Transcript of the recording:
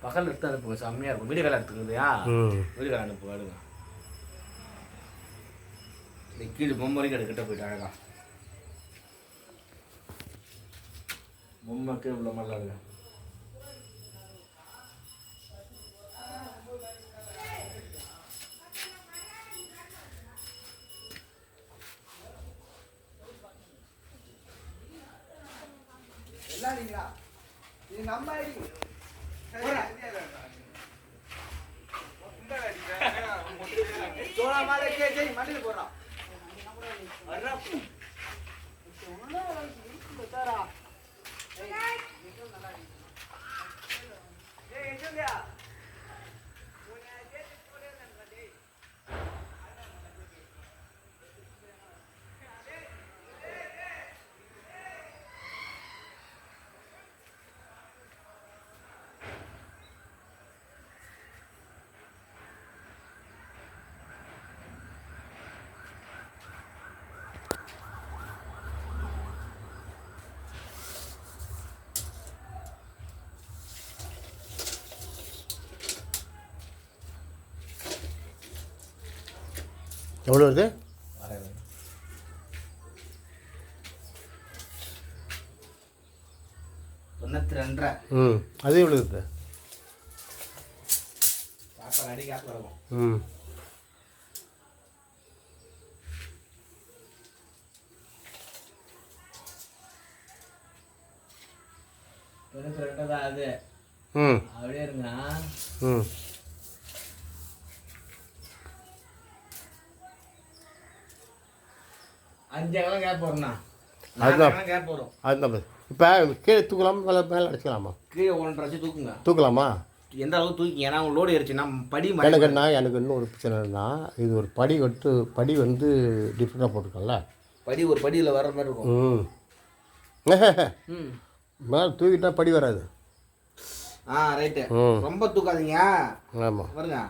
பகல் எடுத்து அனுப்புங்க, செம்மையாக இருக்கும். வீடியோ கால் எடுத்துக்குங்கயா, வீடியோ கால் அனுப்புங்க எடுங்க. இந்த கீழே பொம்மை வரைக்கும் எடுக்கிட்ட போயிட்டு அழகா பொம்மைக்கு இவ்வளோ மாதிரிலாம் இருக்கு. இது நம்ம ஐடி சோழ மாலை கேஜி மண்டியில் போடுறான் எவ்வளோ வருது? 92. அது எவ்வளோ இருக்குது? சாப்பாடு அடி காசு இருக்கும். தான் அது அப்படியே இருங்க. அஞ்செல்லாம் கேப் போடுறா, அதுதான் கேப் போடும். அதுதான் இப்போ கீழே தூக்கலாமா, மேலே மேலே அடிச்சுக்கலாமா? கீழே 1.5 தூக்குங்க. தூக்கலாமா? எந்த அளவுக்கு தூக்கி, ஏன்னா அவங்க லோடு ஏறிச்சுன்னா படி எனக்கு இன்னும் ஒரு பிரச்சனைனா, இது ஒரு படி வந்து டிஃப்ரெண்டாக போட்டிருக்கோம்ல, படி ஒரு படியில் வர்ற மாதிரி இருக்கும். மேலே தூக்கிட்டா படி வராது. ரைட்டு. ரொம்ப தூக்காதீங்க. ஆமாம் பாருங்க,